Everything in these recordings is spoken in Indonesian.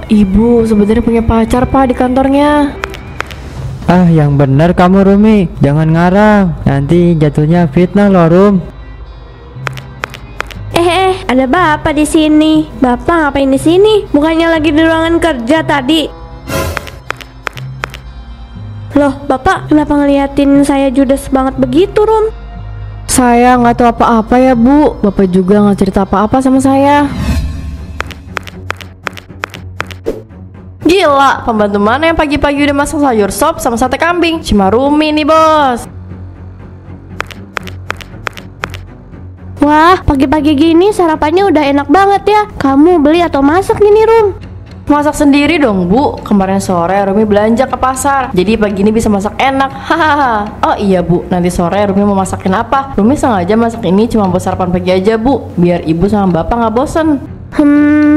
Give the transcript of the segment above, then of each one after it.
Ibu sebenarnya punya pacar Pak di kantornya. Ah, yang benar kamu Rumi, jangan ngarang. Nanti jatuhnya fitnah loh Rum. Ada bapak di sini. Bapak ngapain di sini? Bukannya lagi di ruangan kerja tadi? Loh, bapak kenapa ngeliatin saya judes banget begitu, Rum? Saya nggak tahu apa-apa ya Bu. Bapak juga nggak cerita apa-apa sama saya. Gila, pembantu mana yang pagi-pagi udah masak sayur sop sama sate kambing? Cuma Rumi nih bos. Wah, pagi-pagi gini sarapannya udah enak banget ya. Kamu beli atau masak gini, Rum? Masak sendiri dong Bu. Kemarin sore Rumi belanja ke pasar, jadi pagi ini bisa masak enak. Hahaha. Oh iya Bu, nanti sore Rumi mau masakin apa? Rumi sengaja masak ini cuma buat sarapan pagi aja Bu, biar ibu sama bapak nggak bosen.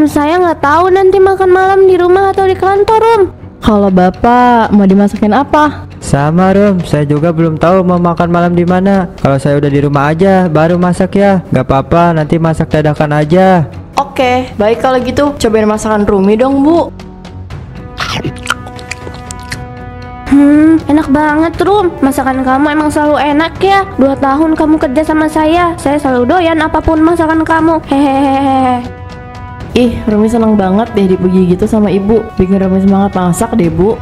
Saya nggak tahu nanti makan malam di rumah atau di kantor, Rum. Kalau bapak mau dimasakin apa? Sama Rum, saya juga belum tahu mau makan malam di mana. Kalau saya udah di rumah aja, baru masak ya. Gak apa-apa, nanti masak dadakan aja. Oke, baik kalau gitu cobain masakan Rumi dong Bu. Enak banget, Rum. Masakan kamu emang selalu enak ya. 2 tahun kamu kerja sama saya selalu doyan apapun masakan kamu. Hehehe. Ih, Rumi seneng banget deh dipuji gitu sama ibu. Bikin Rumi semangat masak deh Bu.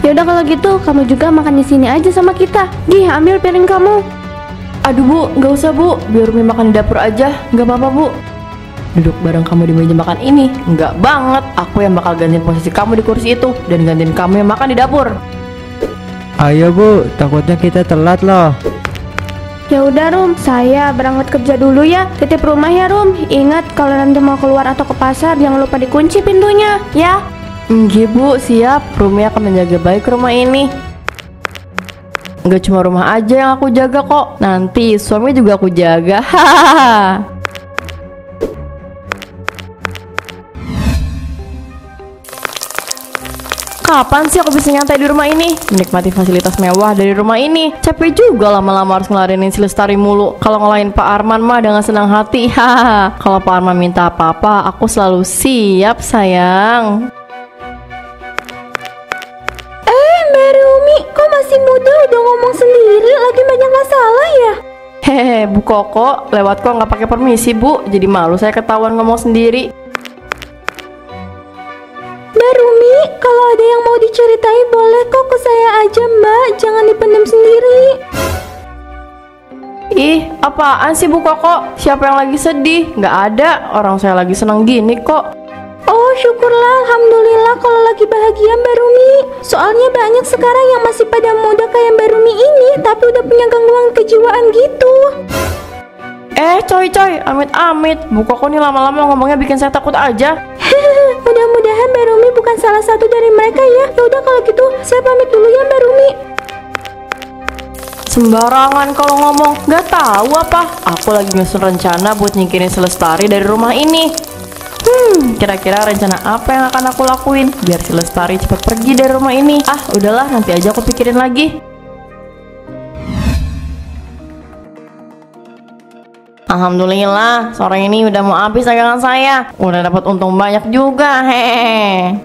Yaudah kalau gitu kamu juga makan di sini aja sama kita. Gih, ambil piring kamu. Aduh Bu, nggak usah Bu, biar Rumi makan di dapur aja. Nggak apa-apa Bu. Duduk bareng kamu di meja makan ini. Nggak banget, aku yang bakal gantiin posisi kamu di kursi itu dan gantiin kamu yang makan di dapur. Ayo Bu, takutnya kita telat loh. Ya udah, Rum, saya berangkat kerja dulu ya. Titip rumah ya, Rum. Ingat kalau nanti mau keluar atau ke pasar jangan lupa dikunci pintunya ya. Nggih Bu, siap. Rumi akan menjaga baik rumah ini. Nggak cuma rumah aja yang aku jaga kok, nanti suami juga aku jaga. Hahaha. Kapan sih aku bisa nyantai di rumah ini? Menikmati fasilitas mewah dari rumah ini. Capek juga lama-lama harus ngeladenin si Lestari mulu. Kalau ngelain Pak Arman mah dengan senang hati. Hahaha. Kalau Pak Arman minta apa-apa, aku selalu siap sayang. Mbak Rumi, kok masih muda udah ngomong sendiri? Lagi banyak masalah ya? Hehehe, Bu Koko, lewat kok nggak pakai permisi Bu. Jadi malu saya ketahuan ngomong sendiri. Mbak Rumi, kalau ada yang mau diceritain boleh kok ke saya aja, Mbak. Jangan dipendam sendiri. Ih, apaan sih Bu Koko? Siapa yang lagi sedih? Nggak ada, orang saya lagi senang gini kok. Oh, syukurlah, alhamdulillah kalau lagi bahagia Mbak Rumi. Soalnya banyak sekarang yang masih pada muda kayak Mbak Rumi ini, tapi udah punya gangguan kejiwaan gitu. Coy, amit-amit. Bu Koko nih lama-lama ngomongnya bikin saya takut aja. Mudah-mudahan Mbak Rumi bukan salah satu dari mereka ya. Ya udah kalau gitu, saya pamit dulu ya Mbak Rumi. Sembarangan kalau ngomong, nggak tahu apa. Aku lagi nyusun rencana buat nyingkirin si Lestari dari rumah ini. Kira-kira rencana apa yang akan aku lakuin biar si Lestari cepat pergi dari rumah ini? Ah, udahlah, nanti aja aku pikirin lagi. Alhamdulillah, sore ini udah mau habis dagangan saya. Udah dapat untung banyak juga, hehehe.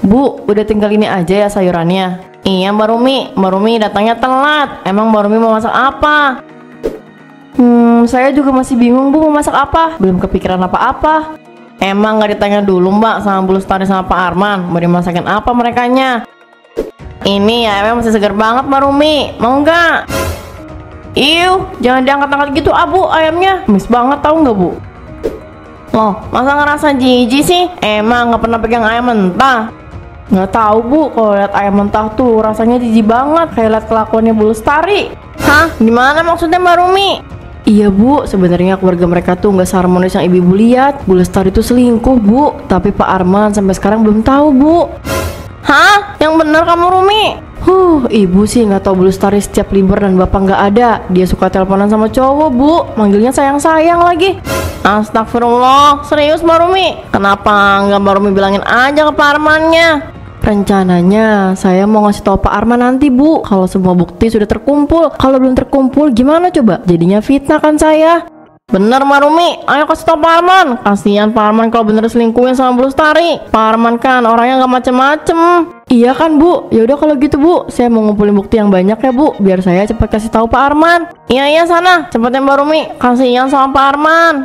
Bu, udah tinggal ini aja ya sayurannya. Iya Mbak Rumi datangnya telat. Emang Mbak Rumi mau masak apa? Saya juga masih bingung Bu mau masak apa. Belum kepikiran apa-apa. Emang gak ditanya dulu Mbak sama Bu Lestari sama Pak Arman mau dimasakin apa merekanya? Ini ya emang masih segar banget Mbak Rumi. Mau nggak? Iuh, jangan diangkat-angkat gitu Bu ayamnya. Mis banget tahu nggak Bu? Loh, masa ngerasa jijik sih? Emang nggak pernah pegang ayam mentah? Nggak tahu Bu, kalau lihat ayam mentah tuh rasanya jijik banget kayak lihat kelakuannya Bu Lestari. Hah? Gimana maksudnya Mbak Rumi? Iya Bu, sebenarnya keluarga mereka tuh nggak seharmonis yang ibu lihat. Bu Lestari tuh selingkuh Bu, tapi Pak Arman sampai sekarang belum tahu Bu. Hah? Yang bener kamu Rumi? Ibu sih nggak tahu Bu Lestari setiap libur dan bapak nggak ada. Dia suka teleponan sama cowok Bu, manggilnya sayang-sayang lagi. Astagfirullah, serius Mbak Rumi? Kenapa nggak Mbak Rumi bilangin aja ke Pak Armannya? Rencananya saya mau ngasih tahu Pak Arman nanti Bu, kalau semua bukti sudah terkumpul. Kalau belum terkumpul gimana coba? Jadinya fitnah kan saya. Bener Marumi, ayo kasih tau Pak Arman. Kasihan Pak Arman kalau bener selingkuhin sama Bu Lestari. Pak Arman kan orangnya nggak macem-macem. Iya kan Bu, yaudah kalau gitu Bu, saya mau ngumpulin bukti yang banyak ya Bu, biar saya cepat kasih tahu Pak Arman. Iya sana, cepetnya Mbak Rumi, kasihan sama Pak Arman.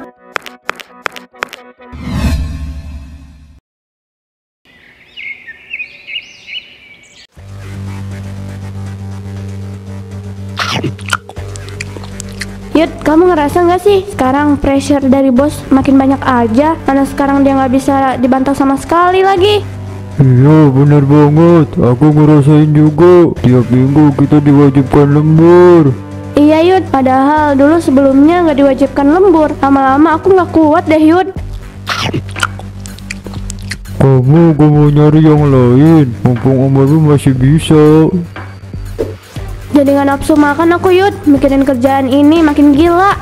Yud, kamu ngerasa nggak sih sekarang pressure dari bos makin banyak aja? Karena sekarang dia nggak bisa dibantah sama sekali lagi. Iya bener banget, aku ngerasain juga. Tiap minggu kita diwajibkan lembur. Iya Yud, padahal dulu sebelumnya nggak diwajibkan lembur. Lama-lama aku nggak kuat deh Yud. Kamu gak mau nyari yang lain, mumpung Om Baru masih bisa. Jadi nggak nafsu makan aku Yud, mikirin kerjaan ini makin gila.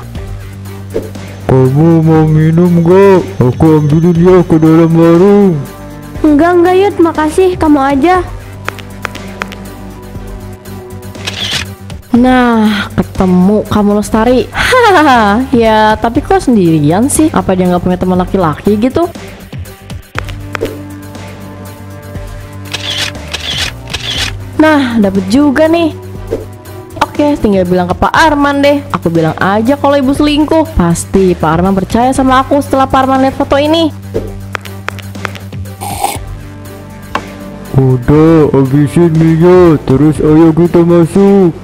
Kamu mau minum gak? Aku ambilin ya ke dalam warung. Enggak Yud, makasih, kamu aja. Nah, ketemu kamu Lestari. Hahaha, ya tapi kok sendirian sih? Apa dia nggak punya teman laki-laki gitu? Nah, dapet juga nih. Oke, tinggal bilang ke Pak Arman deh. Aku bilang aja kalau ibu selingkuh. Pasti Pak Arman percaya sama aku setelah Pak Arman lihat foto ini. Udah, habisin minyak, terus ayo kita masuk.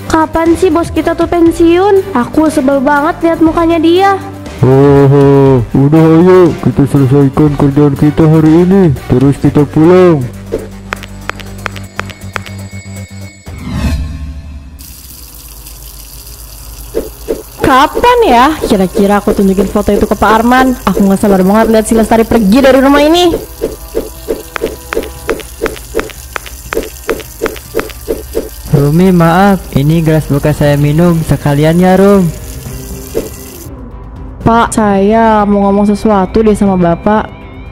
Kapan sih bos kita tuh pensiun? Aku sebel banget lihat mukanya dia. Haha, udah ayo kita selesaikan kerjaan kita hari ini, terus kita pulang. Kapan ya? Kira-kira aku tunjukin foto itu ke Pak Arman. Aku nggak sabar banget lihat si Lestari pergi dari rumah ini. Rumi maaf, ini gelas bekas saya minum, sekalian ya Rum. Pak, saya mau ngomong sesuatu deh sama Bapak.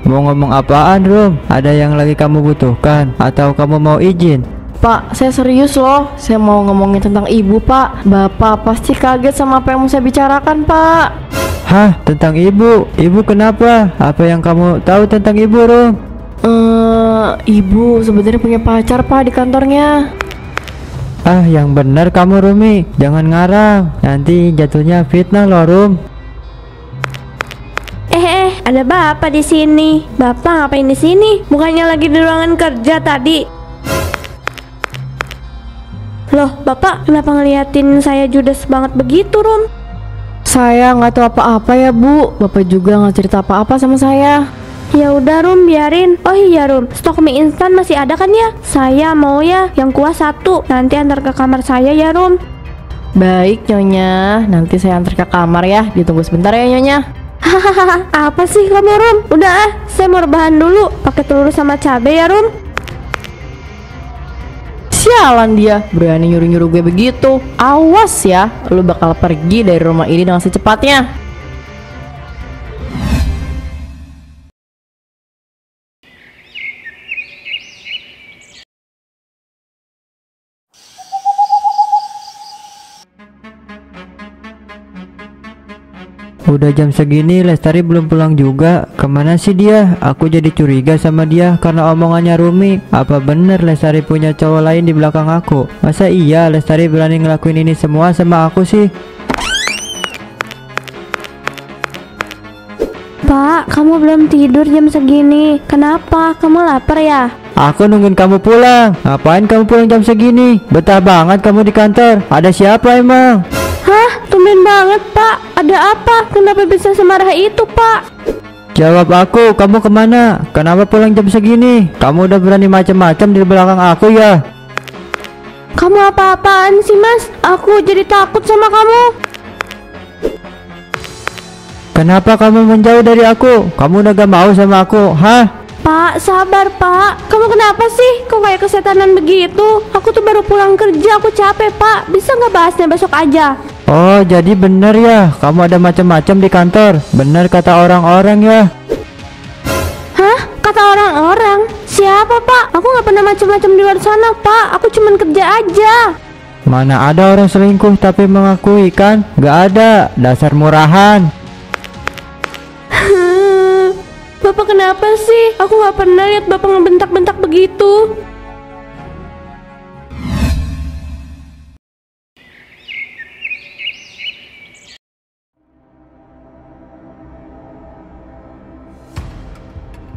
Mau ngomong apaan Rum? Ada yang lagi kamu butuhkan? Atau kamu mau izin? Pak, saya serius loh. Saya mau ngomongin tentang ibu, Pak. Bapak pasti kaget sama apa yang mau saya bicarakan, Pak. Hah? Tentang ibu? Ibu kenapa? Apa yang kamu tahu tentang ibu Rum? Ibu sebenarnya punya pacar, Pak, di kantornya. Ah, yang benar kamu Rumi. Jangan ngarang, nanti jatuhnya fitnah loh Rum. Ada bapak di sini. Bapak ngapain di sini? Bukannya lagi di ruangan kerja tadi? Loh, bapak kenapa ngeliatin saya judes banget begitu, Rum? Saya nggak tahu apa-apa ya, Bu. Bapak juga nggak cerita apa-apa sama saya. Ya udah Rum, biarin. Oh iya Rum, stok mie instan masih ada kan ya? Saya mau ya yang kuah 1. Nanti antar ke kamar saya ya Rum. Baik Nyonya, nanti saya antar ke kamar ya. Ditunggu sebentar ya Nyonya. Hahaha, apa sih kamu Rum? Udah saya mau rebahan dulu. Pakai telur sama cabai ya Rum. Sialan dia, berani nyuruh-nyuruh gue begitu. Awas ya, lu bakal pergi dari rumah ini dengan secepatnya. Udah jam segini Lestari belum pulang juga. Kemana sih dia? Aku jadi curiga sama dia karena omongannya Rumi. Apa bener Lestari punya cowok lain di belakang aku? Masa iya Lestari berani ngelakuin ini semua sama aku sih? Pak, kamu belum tidur jam segini. Kenapa? Kamu lapar ya? Aku nungguin kamu pulang. Ngapain kamu pulang jam segini? Betah banget kamu di kantor. Ada siapa emang? Hah? Tumben banget Pak. Ada apa? Kenapa bisa semarah itu Pak? Jawab aku, kamu kemana? Kenapa pulang jam segini? Kamu udah berani macam-macam di belakang aku ya? Kamu apa-apaan sih Mas? Aku jadi takut sama kamu. Kenapa kamu menjauh dari aku? Kamu udah gak mau sama aku, hah? Pak, sabar Pak. Kamu kenapa sih? Kok kayak kesetanan begitu? Aku tuh baru pulang kerja, aku capek Pak. Bisa nggak bahasnya besok aja? Oh, jadi bener ya, kamu ada macam-macam di kantor. Bener kata orang-orang ya. Hah? Kata orang-orang? Siapa Pak? Aku nggak pernah macam-macam di luar sana Pak. Aku cuman kerja aja. Mana ada orang selingkuh tapi mengakui kan? Gak ada, dasar murahan. Bapak kenapa sih? Aku nggak pernah lihat Bapak ngebentak-bentak begitu.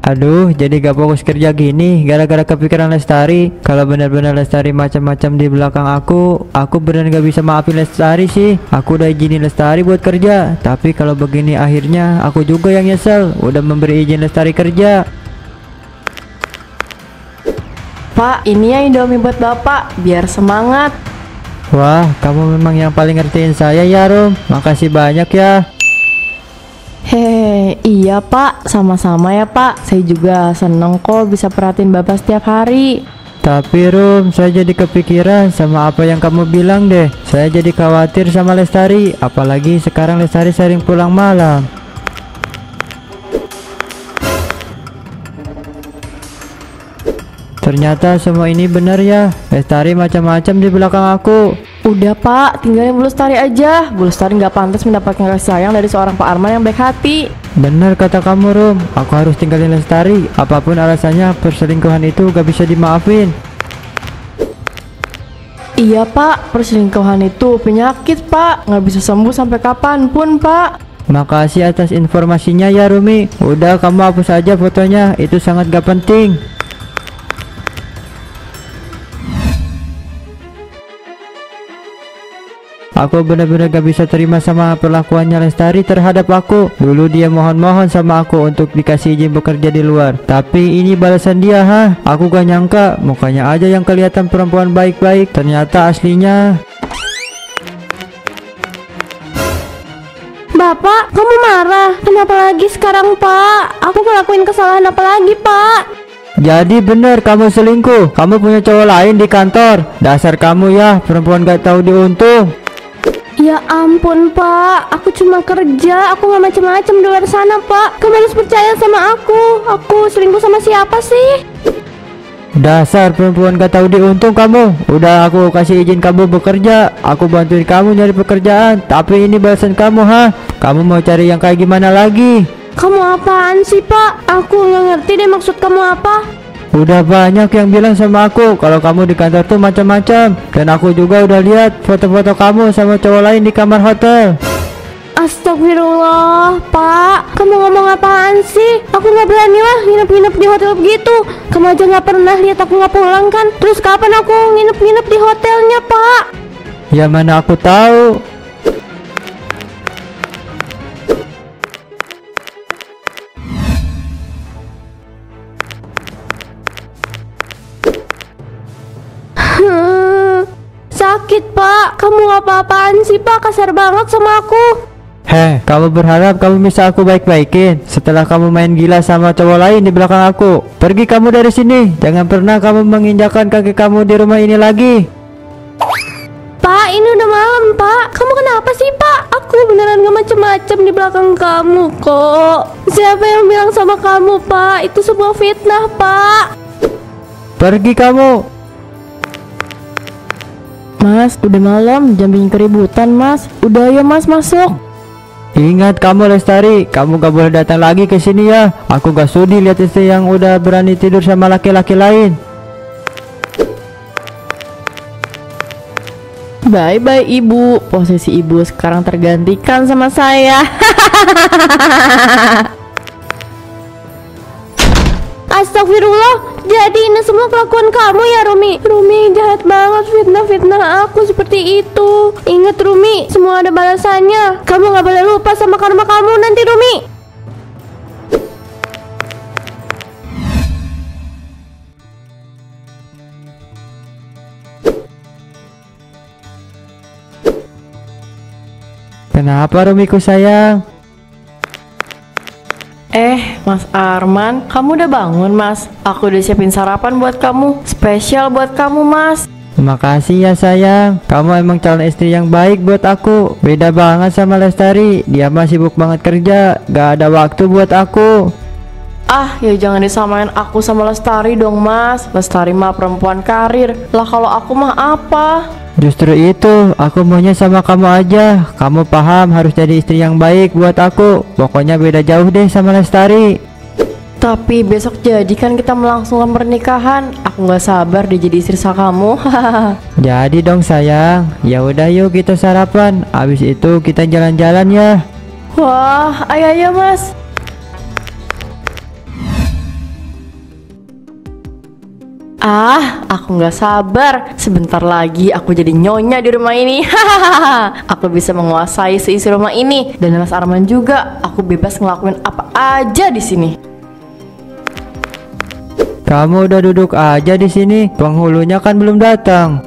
Aduh, jadi gak fokus kerja gini gara-gara kepikiran Lestari. Kalau benar-benar Lestari macam-macam di belakang aku benar gak bisa maafin Lestari sih. Aku udah izinin Lestari buat kerja, tapi kalau begini akhirnya aku juga yang nyesel udah memberi izin Lestari kerja. Pak, ini ya Indomie buat Bapak, biar semangat. Wah, kamu memang yang paling ngertiin saya ya, Rum. Makasih banyak ya. Hehe, iya Pak, sama-sama ya Pak. Saya juga seneng kok bisa perhatiin Bapak setiap hari. Tapi Rum, saya jadi kepikiran sama apa yang kamu bilang deh. Saya jadi khawatir sama Lestari, apalagi sekarang Lestari sering pulang malam. Ternyata semua ini benar ya. Lestari macam-macam di belakang aku. Udah Pak, tinggalin Bu Lestari aja. Bu Lestari nggak pantas mendapatkan kasih sayang dari seorang Pak Arman yang baik hati. Benar kata kamu, Rum. Aku harus tinggalin Lestari. Apapun alasannya, perselingkuhan itu gak bisa dimaafin. Iya Pak, perselingkuhan itu penyakit Pak, nggak bisa sembuh sampai kapanpun Pak. Makasih atas informasinya ya, Rumi. Udah, kamu hapus aja fotonya. Itu sangat gak penting. Aku benar-benar gak bisa terima sama perlakuannya Lestari terhadap aku. Dulu dia mohon-mohon sama aku untuk dikasih izin bekerja di luar. Tapi ini balasan dia, Aku gak nyangka, mukanya aja yang kelihatan perempuan baik-baik, ternyata aslinya. Bapak, kamu marah? Kenapa lagi sekarang, Pak? Aku ngelakuin kesalahan apa lagi, Pak? Jadi bener kamu selingkuh. Kamu punya cowok lain di kantor. Dasar kamu ya, perempuan gak tahu diuntung. Ya ampun Pak, aku cuma kerja, aku nggak macam-macam di luar sana Pak. Kamu harus percaya sama aku. Aku selingkuh sama siapa sih? Dasar perempuan gak tahu diuntung kamu. Udah aku kasih izin kamu bekerja, aku bantuin kamu nyari pekerjaan. Tapi ini balasan kamu, Kamu mau cari yang kayak gimana lagi? Kamu apaan sih Pak? Aku nggak ngerti deh maksud kamu apa. Udah banyak yang bilang sama aku kalau kamu di kantor tuh macam-macam. Dan aku juga udah lihat foto-foto kamu sama cowok lain di kamar hotel. Astagfirullah, Pak. Kamu ngomong apaan sih? Aku nggak berani lah nginep-nginep di hotel begitu. Kamu aja nggak pernah lihat aku nggak pulang kan? Terus kapan aku nginep-nginep di hotelnya, Pak? Ya mana aku tahu. Sakit Pak, kamu apa-apaan sih Pak? Kasar banget sama aku. Kamu berharap kamu bisa aku baik-baikin setelah kamu main gila sama cowok lain di belakang aku. Pergi kamu dari sini. Jangan pernah kamu menginjakkan kaki kamu di rumah ini lagi. Pak, ini udah malam Pak. Kamu kenapa sih Pak? Aku beneran gak macem-macem di belakang kamu kok. Siapa yang bilang sama kamu Pak? Itu sebuah fitnah Pak. Pergi kamu. Mas, udah malam, jangan bikin keributan Mas. Udah ayo Mas masuk. Ingat kamu Lestari, kamu gak boleh datang lagi ke sini ya. Aku gak sudi lihat istri yang udah berani tidur sama laki-laki lain. Bye-bye Ibu. Posisi Ibu sekarang tergantikan sama saya. Astagfirullah. Jadi ini semua kelakuan kamu ya Rumi? Rumi jahat banget fitnah-fitnah aku seperti itu. Ingat Rumi, semua ada balasannya. Kamu gak boleh lupa sama karma kamu nanti Rumi. Kenapa Rumiku sayang? Mas Arman, kamu udah bangun Mas? Aku udah siapin sarapan buat kamu, spesial buat kamu Mas. Makasih ya sayang. Kamu emang calon istri yang baik buat aku. Beda banget sama Lestari. Dia mah sibuk banget kerja, gak ada waktu buat aku. Ah, ya jangan disamain aku sama Lestari dong mas. Lestari mah perempuan karir. Lah kalau aku mah apa? Justru itu, aku maunya sama kamu aja. Kamu paham harus jadi istri yang baik buat aku. Pokoknya beda jauh deh sama Lestari. Tapi besok jadi kan kita melangsungkan pernikahan. Aku nggak sabar deh jadi istri sah kamu. Jadi dong sayang. Ya udah yuk kita sarapan. Abis itu kita jalan-jalan ya. Wah, ayo mas. Ah, aku nggak sabar. Sebentar lagi aku jadi nyonya di rumah ini. Aku bisa menguasai seisi rumah ini. Dan Mas Arman juga. Aku bebas ngelakuin apa aja di sini. Kamu udah duduk aja di sini. Penghulunya kan belum datang.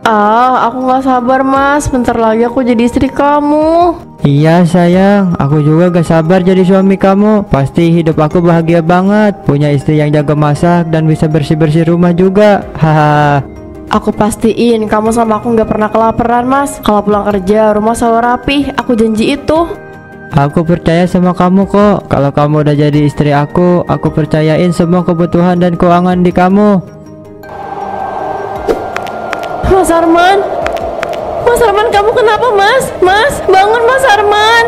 Ah, aku nggak sabar mas. Bentar lagi aku jadi istri kamu. Iya sayang, aku juga gak sabar jadi suami kamu. Pasti hidup aku bahagia banget. Punya istri yang jaga masak dan bisa bersih-bersih rumah juga. Haha. Aku pastiin kamu sama aku nggak pernah kelaparan mas. Kalau pulang kerja rumah selalu rapi. Aku janji itu. Aku percaya sama kamu kok. Kalau kamu udah jadi istri aku percayain semua kebutuhan dan keuangan di kamu. Mas Arman, Mas Arman, kamu kenapa mas? Mas, bangun Mas Arman.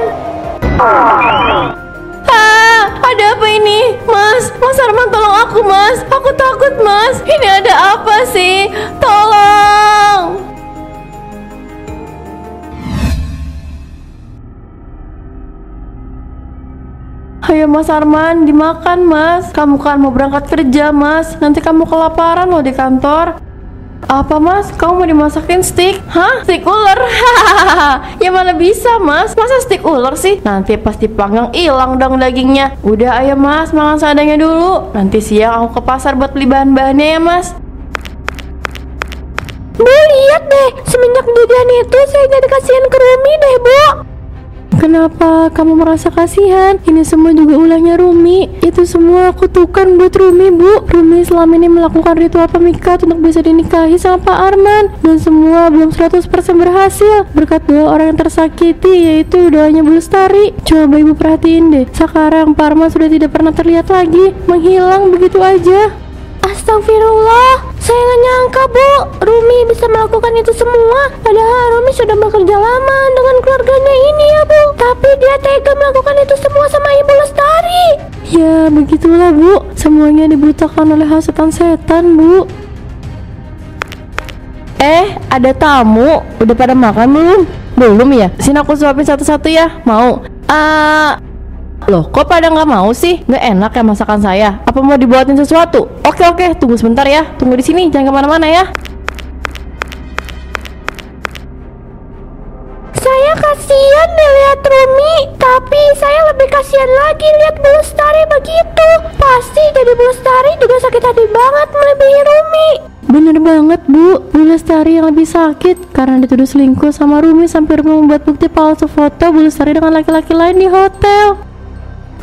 Ah, ada apa ini? Mas Arman tolong aku mas. Aku takut mas. Ini ada apa sih? Tolong. Ayo Mas Arman, dimakan mas. Kamu kan mau berangkat kerja mas. Nanti kamu kelaparan loh di kantor. Apa mas? Kamu mau dimasakin steak? Hah? Steak ular? Ya mana bisa mas? Masa steak ular sih? Nanti pas dipanggang hilang dong dagingnya. Udah ayo mas, makan seadanya dulu. Nanti siang aku ke pasar buat beli bahan-bahannya ya mas. Bu, lihat deh, semenjak kejadian itu saya jadi kasihan ke Rumi deh, Bu. Kenapa kamu merasa kasihan? Ini semua juga ulahnya Rumi. Itu semua kutukan buat Rumi, Bu. Rumi selama ini melakukan ritual pemikat untuk bisa dinikahi sama Pak Arman. Dan semua belum 100% berhasil. Berkat doa orang yang tersakiti, yaitu doanya Bu Lestari. Coba Ibu perhatiin deh. Sekarang Pak Arman sudah tidak pernah terlihat lagi. Menghilang begitu aja. Astagfirullah, saya nggak nyangka Bu, Rumi bisa melakukan itu semua. Padahal Rumi sudah bekerja lama dengan keluarganya ini ya Bu. Tapi dia tega melakukan itu semua sama Ibu Lestari. Ya begitulah Bu, semuanya dibutakan oleh hasutan setan Bu. Ada tamu, udah pada makan belum? Belum ya? Sini aku suapin satu-satu ya, mau? Loh, kok pada nggak mau sih? Nggak enak ya masakan saya? Apa mau dibuatin sesuatu? Oke, tunggu sebentar ya. Tunggu di sini, jangan kemana-mana ya. Saya kasihan lihat Rumi, tapi saya lebih kasihan lagi lihat Bu Lestari begitu. Pasti jadi Bu Lestari juga sakit hati banget melebihi Rumi. Bener banget Bu, Bu Lestari yang lebih sakit karena dituduh selingkuh sama Rumi sampai Rumi membuat bukti palsu foto Bu Lestari dengan laki-laki lain di hotel.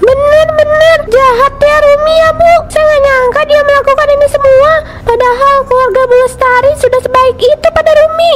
Bener jahat ya Rumi ya Bu. Saya nggak nyangka dia melakukan ini semua. Padahal keluarga Bu Lestari sudah sebaik itu pada Rumi.